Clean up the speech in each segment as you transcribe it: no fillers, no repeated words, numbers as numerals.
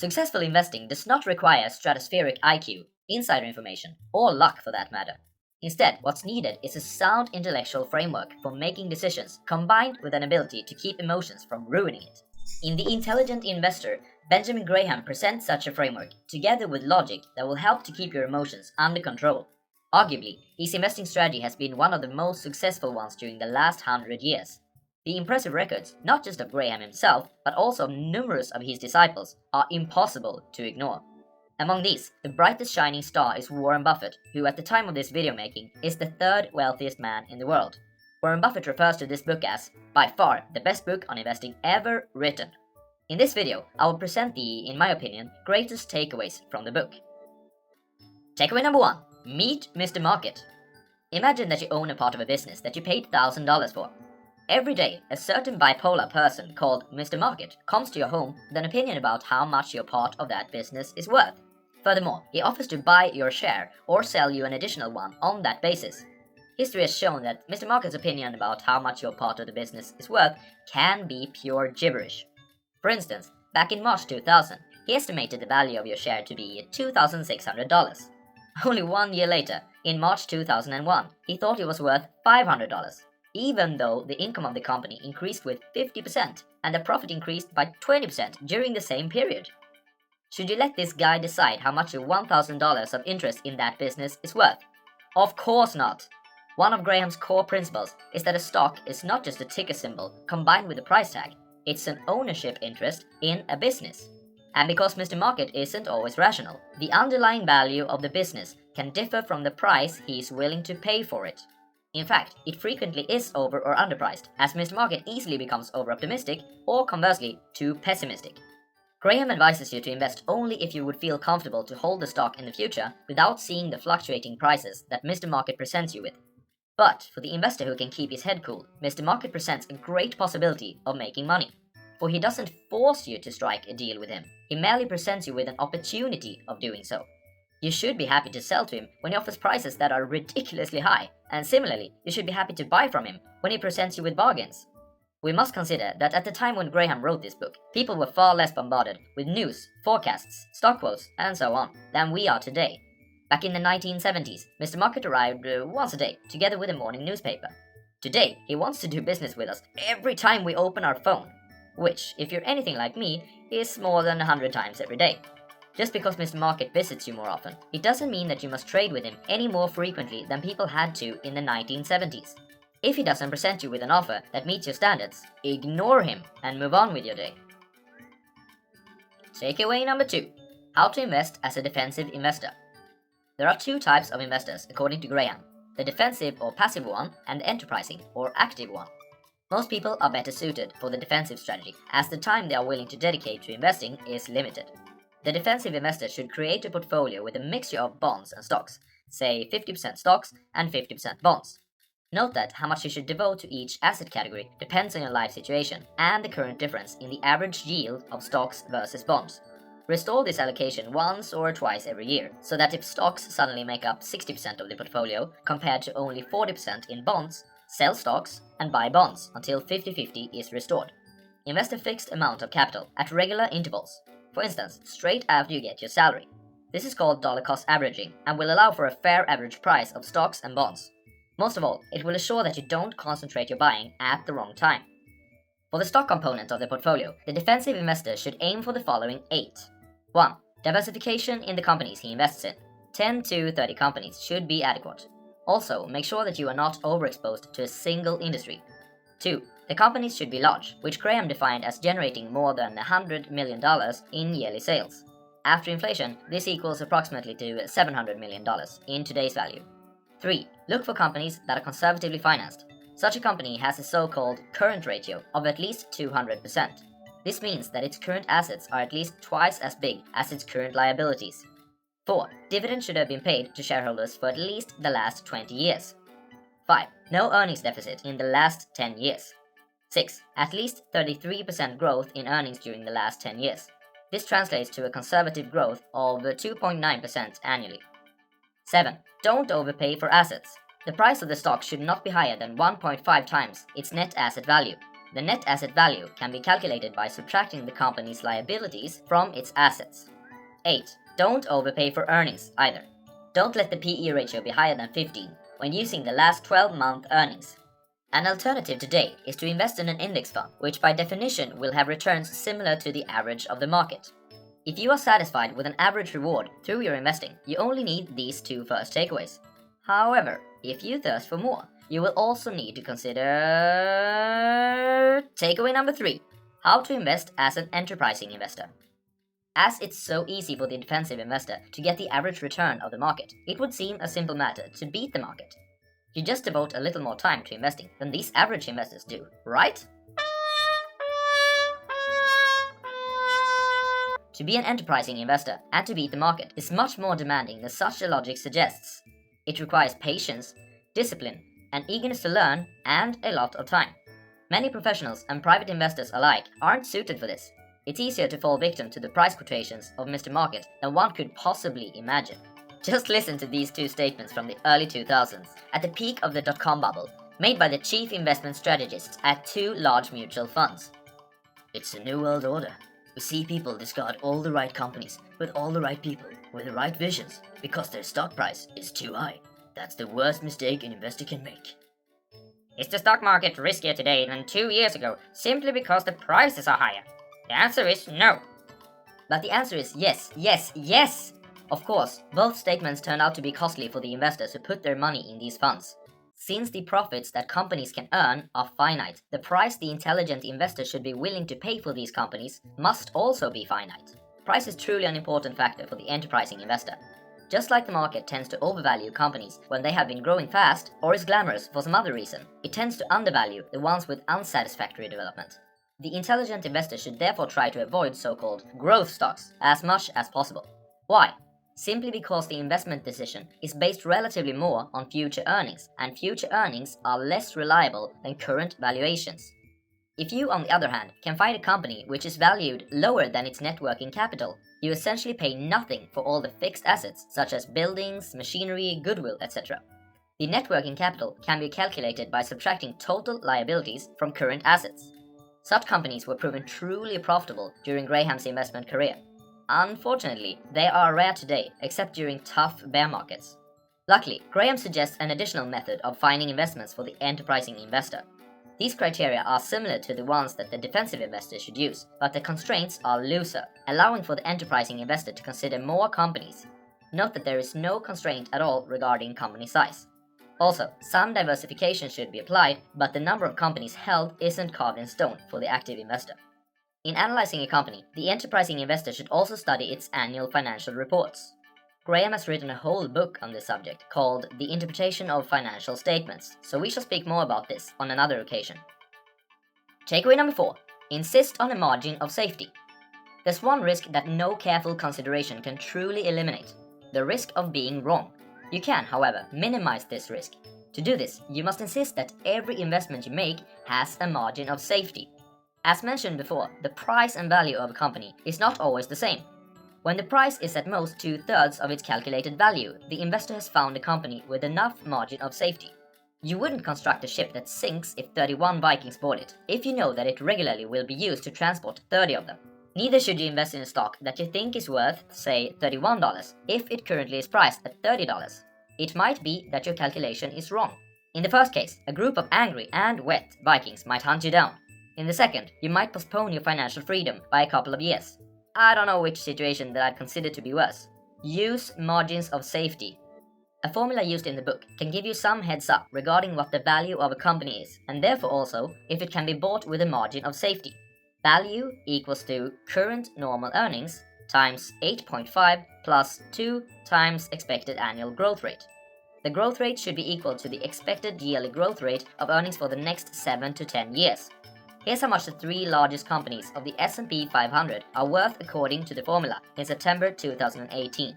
Successful investing does not require stratospheric IQ, insider information, or luck for that matter. Instead, what's needed is a sound intellectual framework for making decisions combined with an ability to keep emotions from ruining it. In The Intelligent Investor, Benjamin Graham presents such a framework, together with logic that will help to keep your emotions under control. Arguably, his investing strategy has been one of the most successful ones during the last 100 years. The impressive records, not just of Graham himself, but also of numerous of his disciples, are impossible to ignore. Among these, the brightest shining star is Warren Buffett, who at the time of this video making is the third wealthiest man in the world. Warren Buffett refers to this book as, by far, the best book on investing ever written. In this video, I will present the, in my opinion, greatest takeaways from the book. Takeaway number 1. Meet Mr. Market. Imagine that you own a part of a business that you paid $1,000 for. Every day, a certain bipolar person called Mr. Market comes to your home with an opinion about how much your part of that business is worth. Furthermore, he offers to buy your share or sell you an additional one on that basis. History has shown that Mr. Market's opinion about how much your part of the business is worth can be pure gibberish. For instance, back in March 2000, he estimated the value of your share to be $2,600. Only 1 year later, in March 2001, he thought it was worth $500, even though the income of the company increased with 50% and the profit increased by 20% during the same period. Should you let this guy decide how much your $1,000 of interest in that business is worth? Of course not! One of Graham's core principles is that a stock is not just a ticker symbol combined with a price tag, it's an ownership interest in a business. And because Mr. Market isn't always rational, the underlying value of the business can differ from the price he is willing to pay for it. In fact, it frequently is over or underpriced, as Mr. Market easily becomes overoptimistic or conversely, too pessimistic. Graham advises you to invest only if you would feel comfortable to hold the stock in the future without seeing the fluctuating prices that Mr. Market presents you with. But for the investor who can keep his head cool, Mr. Market presents a great possibility of making money. For he doesn't force you to strike a deal with him, he merely presents you with an opportunity of doing so. You should be happy to sell to him when he offers prices that are ridiculously high, and similarly, you should be happy to buy from him when he presents you with bargains. We must consider that at the time when Graham wrote this book, people were far less bombarded with news, forecasts, stock quotes, and so on than we are today. Back in the 1970s, Mr. Market arrived once a day, together with a morning newspaper. Today, he wants to do business with us every time we open our phone, which, if you're anything like me, is more than 100 times every day. Just because Mr. Market visits you more often, it doesn't mean that you must trade with him any more frequently than people had to in the 1970s. If he doesn't present you with an offer that meets your standards, ignore him and move on with your day. Takeaway number 2. How to invest as a defensive investor. There are 2 types of investors according to Graham, the defensive or passive one and the enterprising or active one. Most people are better suited for the defensive strategy as the time they are willing to dedicate to investing is limited. The defensive investor should create a portfolio with a mixture of bonds and stocks, say 50% stocks and 50% bonds. Note that how much you should devote to each asset category depends on your life situation and the current difference in the average yield of stocks versus bonds. Restore this allocation once or twice every year, so that if stocks suddenly make up 60% of the portfolio compared to only 40% in bonds, sell stocks and buy bonds until 50-50 is restored. Invest a fixed amount of capital at regular intervals, for instance, straight after you get your salary. This is called dollar cost averaging and will allow for a fair average price of stocks and bonds. Most of all, it will assure that you don't concentrate your buying at the wrong time. For the stock component of the portfolio, the defensive investor should aim for the following 8. 1. Diversification in the companies he invests in. 10 to 30 companies should be adequate. Also, make sure that you are not overexposed to a single industry. 2. The companies should be large, which Graham defined as generating more than $100 million in yearly sales. After inflation, this equals approximately to $700 million in today's value. 3. Look for companies that are conservatively financed. Such a company has a so-called current ratio of at least 200%. This means that its current assets are at least twice as big as its current liabilities. 4. Dividends should have been paid to shareholders for at least the last 20 years. 5. No earnings deficit in the last 10 years. 6. At least 33% growth in earnings during the last 10 years. This translates to a conservative growth of 2.9% annually. 7. Don't overpay for assets. The price of the stock should not be higher than 1.5 times its net asset value. The net asset value can be calculated by subtracting the company's liabilities from its assets. 8. Don't overpay for earnings either. Don't let the PE ratio be higher than 15 when using the last 12-month earnings. An alternative today is to invest in an index fund, which by definition will have returns similar to the average of the market. If you are satisfied with an average reward through your investing, you only need these two first takeaways. However, if you thirst for more, you will also need to consider takeaway number 3, how to invest as an enterprising investor. As it's so easy for the defensive investor to get the average return of the market, it would seem a simple matter to beat the market. You just devote a little more time to investing than these average investors do, right? To be an enterprising investor and to beat the market is much more demanding than such a logic suggests. It requires patience, discipline, an eagerness to learn, and a lot of time. Many professionals and private investors alike aren't suited for this. It's easier to fall victim to the price quotations of Mr. Market than one could possibly imagine. Just listen to these two statements from the early 2000s, at the peak of the dot-com bubble, made by the chief investment strategists at two large mutual funds. It's a new world order. We see people discard all the right companies with all the right people with the right visions because their stock price is too high. That's the worst mistake an investor can make. Is the stock market riskier today than 2 years ago simply because the prices are higher? The answer is no. But the answer is yes, yes, yes! Of course, both statements turn out to be costly for the investors who put their money in these funds. Since the profits that companies can earn are finite, the price the intelligent investor should be willing to pay for these companies must also be finite. Price is truly an important factor for the enterprising investor. Just like the market tends to overvalue companies when they have been growing fast or is glamorous for some other reason, it tends to undervalue the ones with unsatisfactory development. The intelligent investor should therefore try to avoid so-called growth stocks as much as possible. Why? Simply because the investment decision is based relatively more on future earnings, and future earnings are less reliable than current valuations. If you, on the other hand, can find a company which is valued lower than its net working capital, you essentially pay nothing for all the fixed assets such as buildings, machinery, goodwill, etc. The net working capital can be calculated by subtracting total liabilities from current assets. Such companies were proven truly profitable during Graham's investment career. Unfortunately, they are rare today, except during tough bear markets. Luckily, Graham suggests an additional method of finding investments for the enterprising investor. These criteria are similar to the ones that the defensive investor should use, but the constraints are looser, allowing for the enterprising investor to consider more companies. Note that there is no constraint at all regarding company size. Also, some diversification should be applied, but the number of companies held isn't carved in stone for the active investor. In analyzing a company, the enterprising investor should also study its annual financial reports. Graham has written a whole book on this subject called The Interpretation of Financial Statements, so we shall speak more about this on another occasion. Takeaway number 4. Insist on a margin of safety. There's one risk that no careful consideration can truly eliminate: the risk of being wrong. You can, however, minimize this risk. To do this, you must insist that every investment you make has a margin of safety. As mentioned before, the price and value of a company is not always the same. When the price is at most 2/3 of its calculated value, the investor has found a company with enough margin of safety. You wouldn't construct a ship that sinks if 31 Vikings board it, if you know that it regularly will be used to transport 30 of them. Neither should you invest in a stock that you think is worth, say, $31 if it currently is priced at $30. It might be that your calculation is wrong. In the first case, a group of angry and wet Vikings might hunt you down. In the second, you might postpone your financial freedom by a couple of years. I don't know which situation that I'd consider to be worse. Use margins of safety. A formula used in the book can give you some heads up regarding what the value of a company is, and therefore also if it can be bought with a margin of safety. Value equals to current normal earnings times 8.5 plus 2 times expected annual growth rate. The growth rate should be equal to the expected yearly growth rate of earnings for the next 7 to 10 years. Here's how much the 3 largest companies of the S&P 500 are worth according to the formula in September 2018.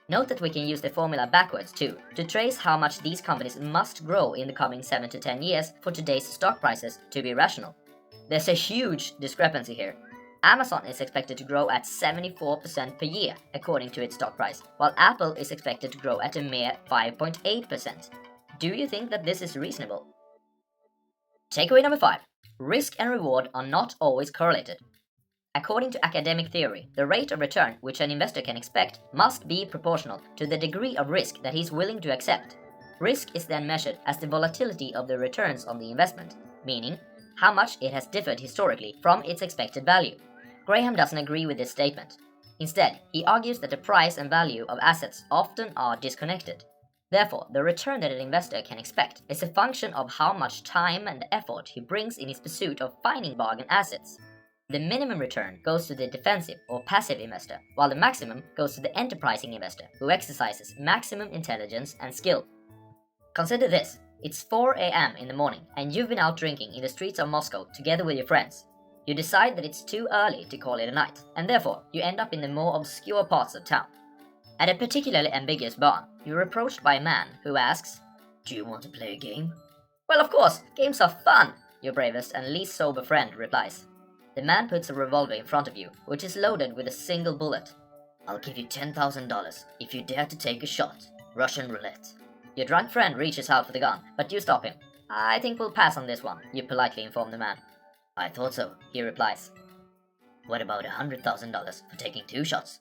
Note that we can use the formula backwards too, to trace how much these companies must grow in the coming 7 to 10 years for today's stock prices to be rational. There's a huge discrepancy here. Amazon is expected to grow at 74% per year according to its stock price, while Apple is expected to grow at a mere 5.8%. Do you think that this is reasonable? Takeaway number 5. risk and reward are not always correlated. According to academic theory, the rate of return which an investor can expect must be proportional to the degree of risk that he is willing to accept. Risk is then measured as the volatility of the returns on the investment, meaning how much it has differed historically from its expected value. Graham doesn't agree with this statement. Instead, he argues that the price and value of assets often are disconnected. Therefore, the return that an investor can expect is a function of how much time and effort he brings in his pursuit of finding bargain assets. The minimum return goes to the defensive or passive investor, while the maximum goes to the enterprising investor, who exercises maximum intelligence and skill. Consider this. It's 4 a.m. in the morning, and you've been out drinking in the streets of Moscow together with your friends. You decide that it's too early to call it a night, and therefore you end up in the more obscure parts of town. At a particularly ambiguous bar, you're approached by a man who asks, "Do you want to play a game?" "Well, of course, games are fun," your bravest and least sober friend replies. The man puts a revolver in front of you, which is loaded with a single bullet. "I'll give you $10,000 if you dare to take a shot. Russian roulette." Your drunk friend reaches out for the gun, but you stop him. "I think we'll pass on this one," you politely inform the man. "I thought so," he replies. "What about $100,000 for taking 2 shots?"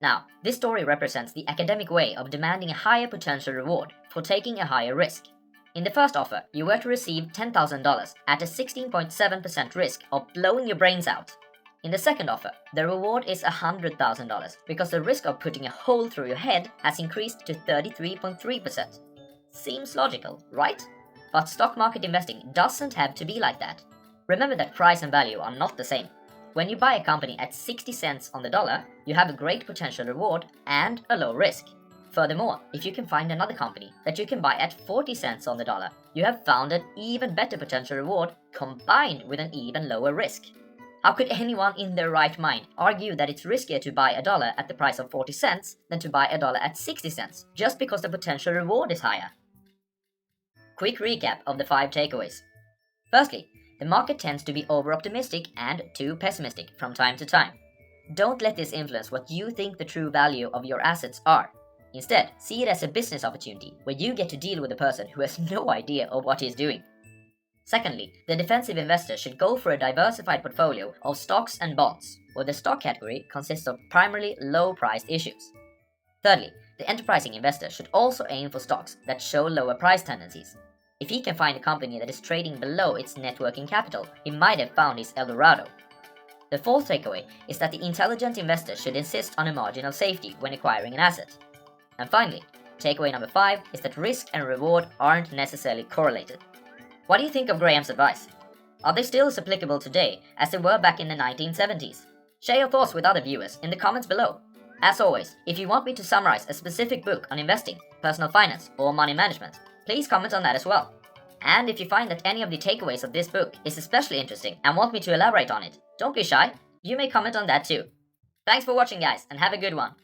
Now, this story represents the academic way of demanding a higher potential reward for taking a higher risk. In the first offer, you were to receive $10,000 at a 16.7% risk of blowing your brains out. In the second offer, the reward is $100,000 because the risk of putting a hole through your head has increased to 33.3%. Seems logical, right? But stock market investing doesn't have to be like that. Remember that price and value are not the same. When you buy a company at 60 cents on the dollar, you have a great potential reward and a low risk. Furthermore, if you can find another company that you can buy at 40 cents on the dollar, you have found an even better potential reward combined with an even lower risk. How could anyone in their right mind argue that it's riskier to buy a dollar at the price of 40 cents than to buy a dollar at 60 cents, just because the potential reward is higher? Quick recap of the 5 takeaways. Firstly, the market tends to be overoptimistic and too pessimistic from time to time. Don't let this influence what you think the true value of your assets are. Instead, see it as a business opportunity where you get to deal with a person who has no idea of what he's doing. Secondly, the defensive investor should go for a diversified portfolio of stocks and bonds, where the stock category consists of primarily low-priced issues. Thirdly, the enterprising investor should also aim for stocks that show lower price tendencies. If he can find a company that is trading below its net working capital, he might have found his Dorado. The fourth takeaway is that the intelligent investor should insist on a margin of safety when acquiring an asset. And finally, takeaway number 5 is that risk and reward aren't necessarily correlated. What do you think of Graham's advice? Are they still as applicable today as they were back in the 1970s? Share your thoughts with other viewers in the comments below. As always, if you want me to summarize a specific book on investing, personal finance, or money management, please comment on that as well. And if you find that any of the takeaways of this book is especially interesting and want me to elaborate on it, don't be shy, you may comment on that too. Thanks for watching guys, and have a good one.